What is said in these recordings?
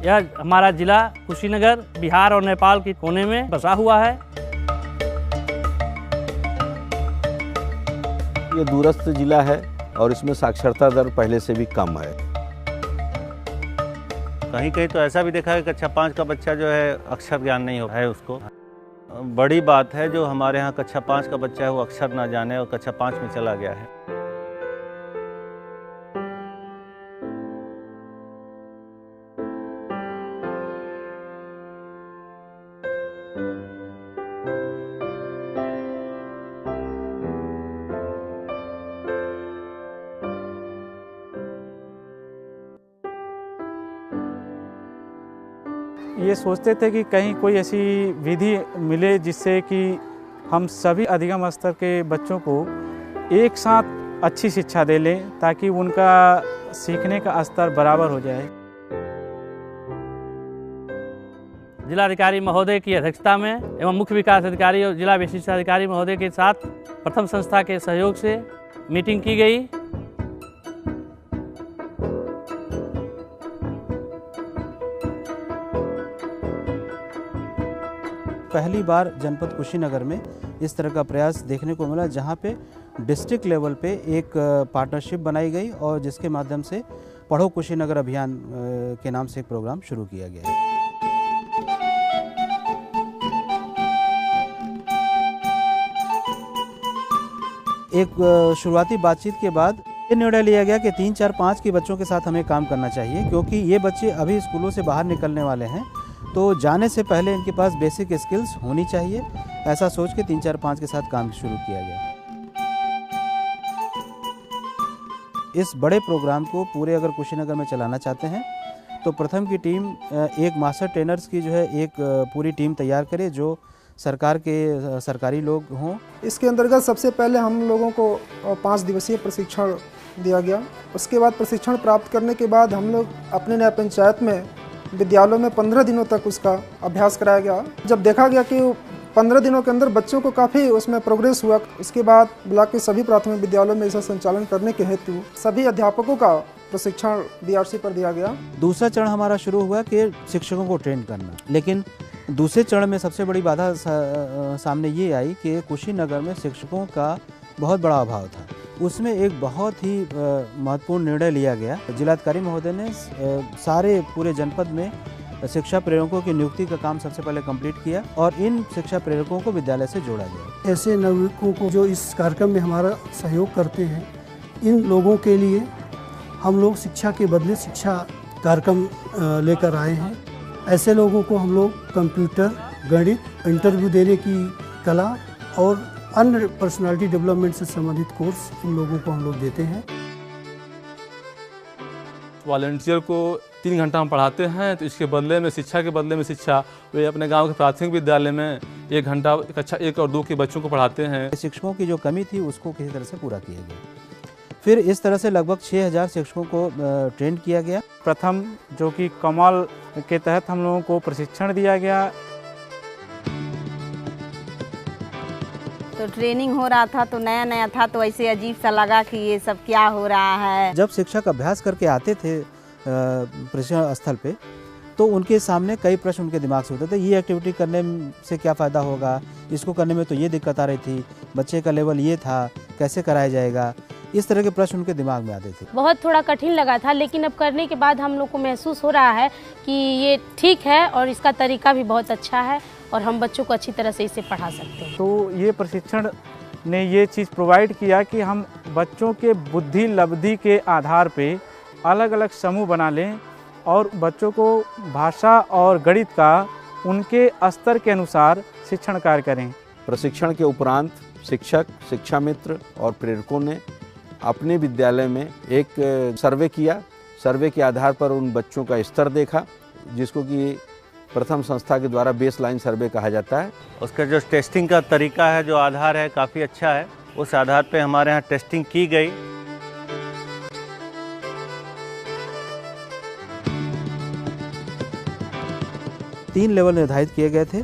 यह हमारा जिला कुशीनगर बिहार और नेपाल के कोने में बसा हुआ है। ये दूरस्थ जिला है और इसमें साक्षरता दर पहले से भी कम है। कहीं कहीं तो ऐसा भी देखा है कि कक्षा 5 का बच्चा जो है अक्षर ज्ञान नहीं हो है उसको। बड़ी बात है जो हमारे यहाँ कक्षा 5 का बच्चा है वो अक्षर ना जाने और कक्षा 5 में चला गया है। ये सोचते थे कि कहीं कोई ऐसी विधि मिले जिससे कि हम सभी अधिगम स्तर के बच्चों को एक साथ अच्छी शिक्षा दे लें ताकि उनका सीखने का स्तर बराबर हो जाए। जिलाधिकारी महोदय की अध्यक्षता में एवं मुख्य विकास अधिकारी और जिला विशिष्ट अधिकारी महोदय के साथ प्रथम संस्था के सहयोग से मीटिंग की गई। पहली बार जनपद कुशीनगर में इस तरह का प्रयास देखने को मिला जहां पे डिस्ट्रिक्ट लेवल पे एक पार्टनरशिप बनाई गई और जिसके माध्यम से पढ़ो कुशीनगर अभियान के नाम से एक प्रोग्राम शुरू किया गया है। एक शुरुआती बातचीत के बाद ये निर्णय लिया गया कि 3, 4, 5 के बच्चों के साथ हमें काम करना चाहिए क्योंकि ये बच्चे अभी स्कूलों से बाहर निकलने वाले हैं, तो जाने से पहले इनके पास बेसिक स्किल्स होनी चाहिए। ऐसा सोच के 3, 4, 5 के साथ काम शुरू किया गया। इस बड़े प्रोग्राम को पूरे अगर कुशीनगर में चलाना चाहते हैं तो प्रथम की टीम एक मास्टर ट्रेनर्स की जो है एक पूरी टीम तैयार करे जो सरकारी लोग हों। इसके अंतर्गत सबसे पहले हम लोगों को 5 दिवसीय प्रशिक्षण दिया गया। उसके बाद प्रशिक्षण प्राप्त करने के बाद हम लोग अपने नया पंचायत में विद्यालयों में 15 दिनों तक उसका अभ्यास कराया गया। जब देखा गया कि 15 दिनों के अंदर बच्चों को काफ़ी उसमें प्रोग्रेस हुआ, उसके बाद ब्लॉक के सभी प्राथमिक विद्यालयों में इसका संचालन करने के हेतु सभी अध्यापकों का प्रशिक्षण बीआरसी पर दिया गया। दूसरा चरण हमारा शुरू हुआ कि शिक्षकों को ट्रेन करना, लेकिन दूसरे चरण में सबसे बड़ी बाधा सामने ये आई कि कुशीनगर में शिक्षकों का बहुत बड़ा अभाव था। उसमें एक बहुत ही महत्वपूर्ण निर्णय लिया गया। जिलाधिकारी महोदय ने सारे पूरे जनपद में शिक्षा प्रेरकों की नियुक्ति का काम सबसे पहले कंप्लीट किया और इन शिक्षा प्रेरकों को विद्यालय से जोड़ा गया। ऐसे नागरिकों को जो इस कार्यक्रम में हमारा सहयोग करते हैं, इन लोगों के लिए हम लोग शिक्षा के बदले शिक्षा कार्यक्रम लेकर आए हैं। ऐसे लोगों को हम लोग कंप्यूटर, गणित, इंटरव्यू देने की कला और अन्य पर्सनालिटी डेवलपमेंट से संबंधित कोर्स इन लोगों को हम लोग देते हैं। वॉलंटियर को 3 घंटा हम पढ़ाते हैं, तो इसके बदले में शिक्षा के बदले में शिक्षा वे अपने गांव के प्राथमिक विद्यालय में 1 घंटा कक्षा 1 और 2 के बच्चों को पढ़ाते हैं। शिक्षकों की जो कमी थी उसको किसी तरह से पूरा किया गया। फिर इस तरह से लगभग 6000 शिक्षकों को ट्रेन किया गया। प्रथम जो कि कमल के तहत हम लोगों को प्रशिक्षण दिया गया। तो ट्रेनिंग हो रहा था तो नया नया था, तो ऐसे अजीब सा लगा कि ये सब क्या हो रहा है। जब शिक्षक अभ्यास करके आते थे प्रशिक्षण स्थल पे तो उनके सामने कई प्रश्न उनके दिमाग से होते थे। ये एक्टिविटी करने से क्या फ़ायदा होगा, इसको करने में तो ये दिक्कत आ रही थी, बच्चे का लेवल ये था, कैसे कराया जाएगा, इस तरह के प्रश्न उनके दिमाग में आते थे। बहुत थोड़ा कठिन लगा था, लेकिन अब करने के बाद हम लोग को महसूस हो रहा है कि ये ठीक है और इसका तरीका भी बहुत अच्छा है और हम बच्चों को अच्छी तरह से इसे पढ़ा सकते हैं। तो ये प्रशिक्षण ने ये चीज़ प्रोवाइड किया कि हम बच्चों के बुद्धि लब्धि के आधार पे अलग अलग समूह बना लें और बच्चों को भाषा और गणित का उनके स्तर के अनुसार शिक्षण कार्य करें। प्रशिक्षण के उपरांत शिक्षक, शिक्षा मित्र और प्रेरकों ने अपने विद्यालय में एक सर्वे किया। सर्वे के आधार पर उन बच्चों का स्तर देखा, जिसको कि प्रथम संस्था के द्वारा बेसलाइन सर्वे कहा जाता है। उसका जो टेस्टिंग का तरीका है, जो आधार है, काफ़ी अच्छा है। उस आधार पे हमारे यहाँ टेस्टिंग की गई। तीन लेवल निर्धारित किए गए थे।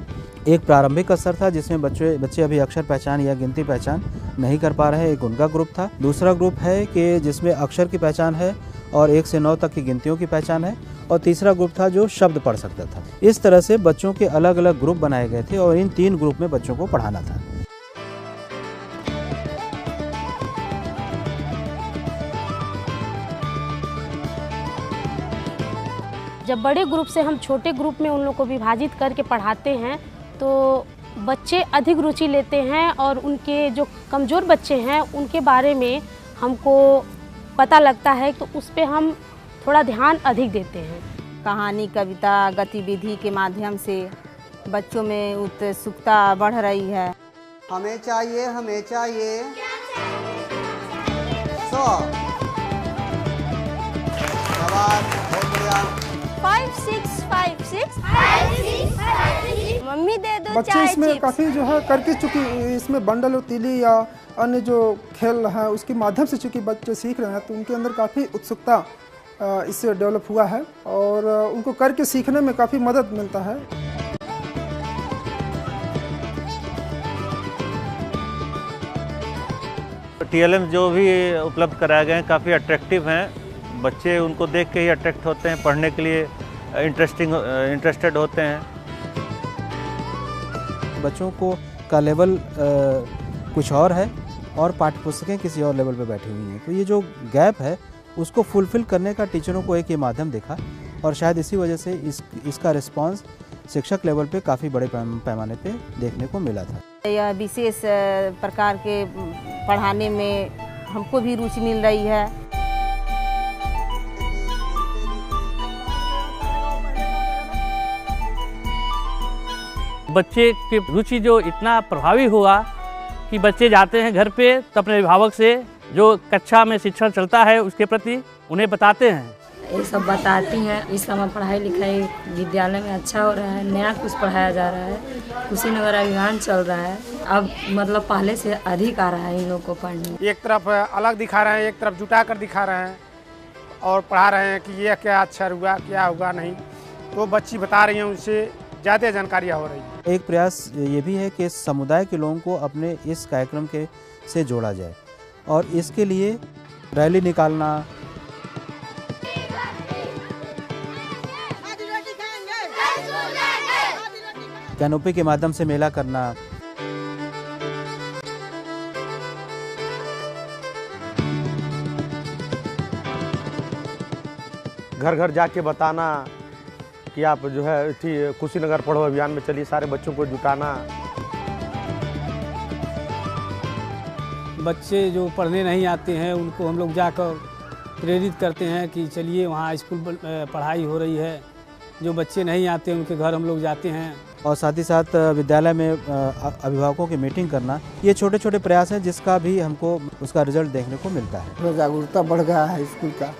एक प्रारंभिक स्तर था जिसमें बच्चे अभी अक्षर पहचान या गिनती पहचान नहीं कर पा रहे हैं, एक उनका ग्रुप था। दूसरा ग्रुप है कि जिसमें अक्षर की पहचान है और 1 से 9 तक की गिनतियों की पहचान है। और तीसरा ग्रुप था जो शब्द पढ़ सकता था। इस तरह से बच्चों के अलग अलग ग्रुप बनाए गए थे और इन 3 ग्रुप में बच्चों को पढ़ाना था। जब बड़े ग्रुप से हम छोटे ग्रुप में उन लोग को विभाजित करके पढ़ाते हैं तो बच्चे अधिक रुचि लेते हैं और उनके जो कमज़ोर बच्चे हैं उनके बारे में हमको पता लगता है, तो उस पर हम थोड़ा ध्यान अधिक देते हैं। कहानी, कविता, गतिविधि के माध्यम से बच्चों में उत्सुकता बढ़ रही है। हमें चाहिए 5 6 5 6 मम्मी दे दो बच्चे चाय इसमें चिप्स। काफ़ी जो है करके चूँकि इसमें बंडल और तीली या अन्य जो खेल है उसके माध्यम से चूँकि बच्चे सीख रहे हैं तो उनके अंदर काफ़ी उत्सुकता इससे डेवलप हुआ है और उनको करके सीखने में काफ़ी मदद मिलता है। TLM जो भी उपलब्ध कराए गए हैं काफ़ी अट्रैक्टिव हैं। बच्चे उनको देख के ही अट्रैक्ट होते हैं, पढ़ने के लिए इंटरेस्टेड होते हैं। बच्चों का लेवल कुछ और है और पाठ्यपुस्तकें किसी और लेवल पे बैठी हुई हैं, तो ये जो गैप है उसको फुलफिल करने का टीचरों को एक ये माध्यम दिखा और शायद इसी वजह से इसका रिस्पांस शिक्षक लेवल पे काफ़ी बड़े पैमाने पे देखने को मिला था। यह विशेष प्रकार के पढ़ाने में हमको भी रुचि मिल रही है। बच्चे की रुचि जो इतना प्रभावी हुआ कि बच्चे जाते हैं घर पे तो अपने अभिभावक से जो कक्षा में शिक्षण चलता है उसके प्रति उन्हें बताते हैं। ये सब बताती हैं। इस समय पढ़ाई लिखाई विद्यालय में अच्छा हो रहा है, नया कुछ पढ़ाया जा रहा है, कुशीनगर अभियान चल रहा है। अब मतलब पहले से अधिक आ रहा है इन लोगों को पढ़ने। एक तरफ अलग दिखा रहे हैं, एक तरफ जुटा कर दिखा रहे हैं और पढ़ा रहे हैं कि ये क्या अक्षर हुआ, क्या हुआ नहीं, तो बच्ची बता रही हैं, उनसे ज़्यादा जानकारियाँ हो रही हैं। एक प्रयास ये भी है कि समुदाय के लोगों को अपने इस कार्यक्रम से जोड़ा जाए और इसके लिए रैली निकालना, कैनोपी के माध्यम से मेला करना, घर घर जाके बताना कि आप जो है कुशीनगर पढ़ो अभियान में चलिए, सारे बच्चों को जुटाना। बच्चे जो पढ़ने नहीं आते हैं उनको हम लोग जाकर प्रेरित करते हैं कि चलिए वहाँ स्कूल पढ़ाई हो रही है। जो बच्चे नहीं आते उनके घर हम लोग जाते हैं और साथ ही साथ विद्यालय में अभिभावकों की मीटिंग करना। ये छोटे छोटे प्रयास हैं जिसका भी हमको उसका रिजल्ट देखने को मिलता है। जागरूकता बढ़ गया है स्कूल का,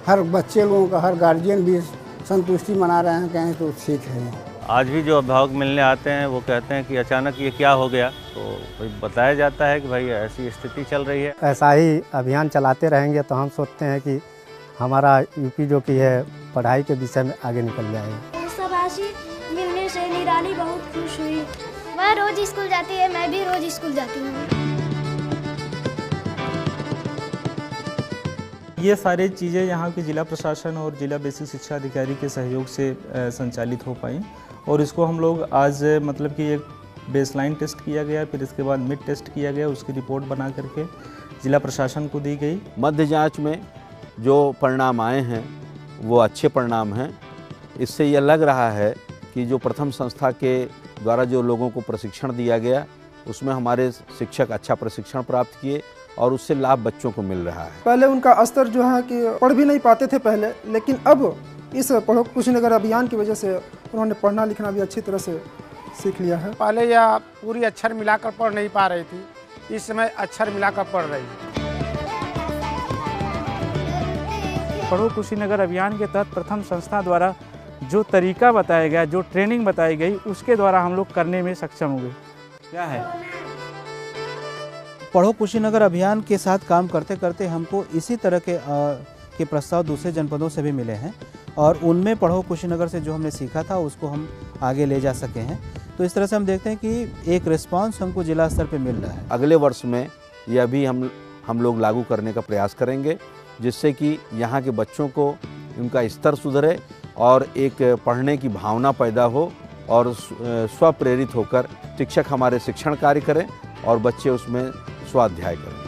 हर बच्चे लोगों का, हर गार्जियन भी संतुष्टि मना रहे हैं, कहें तो ठीक है। आज भी जो अभिभावक मिलने आते हैं वो कहते हैं कि अचानक ये क्या हो गया, तो बताया जाता है कि भाई ऐसी स्थिति चल रही है। ऐसा ही अभियान चलाते रहेंगे तो हम सोचते हैं कि हमारा यूपी जो कि है पढ़ाई के विषय में आगे निकल जाएगा। शाबाशी मिलने से निराली बहुत खुश हुई। वह रोज स्कूल जाती है, मैं भी रोज स्कूल जाती हूँ। ये सारी चीज़ें यहाँ के जिला प्रशासन और जिला बेसिक शिक्षा अधिकारी के सहयोग से संचालित हो पाई और इसको हम लोग आज मतलब कि एक बेसलाइन टेस्ट किया गया, फिर इसके बाद मिड टेस्ट किया गया, उसकी रिपोर्ट बना करके जिला प्रशासन को दी गई। मध्य जांच में जो परिणाम आए हैं वो अच्छे परिणाम हैं। इससे यह लग रहा है कि जो प्रथम संस्था के द्वारा जो लोगों को प्रशिक्षण दिया गया उसमें हमारे शिक्षक अच्छा प्रशिक्षण प्राप्त किए और उससे लाभ बच्चों को मिल रहा है। पहले उनका स्तर जो है कि पढ़ भी नहीं पाते थे पहले, लेकिन अब इस पढ़ो कुशीनगर अभियान की वजह से उन्होंने पढ़ना लिखना भी अच्छी तरह से सीख लिया है। पहले यह पूरी अक्षर मिलाकर पढ़ नहीं पा रही थी, इस समय अक्षर मिलाकर पढ़ रही है। पढ़ो कुशीनगर अभियान के तहत प्रथम संस्था द्वारा जो तरीका बताया गया, जो ट्रेनिंग बताई गई, उसके द्वारा हम लोग करने में सक्षम हुए। क्या है पढ़ो कुशीनगर अभियान के साथ काम करते करते हमको इसी तरह के प्रस्ताव दूसरे जनपदों से भी मिले हैं और उनमें पढ़ो कुशीनगर से जो हमने सीखा था उसको हम आगे ले जा सके हैं। तो इस तरह से हम देखते हैं कि एक रिस्पांस हमको जिला स्तर पे मिल रहा है। अगले वर्ष में यह भी हम लोग लागू करने का प्रयास करेंगे जिससे कि यहाँ के बच्चों को उनका स्तर सुधरे और एक पढ़ने की भावना पैदा हो और स्वप्रेरित होकर शिक्षक हमारे शिक्षण कार्य करें और बच्चे उसमें स्वाध्याय करें।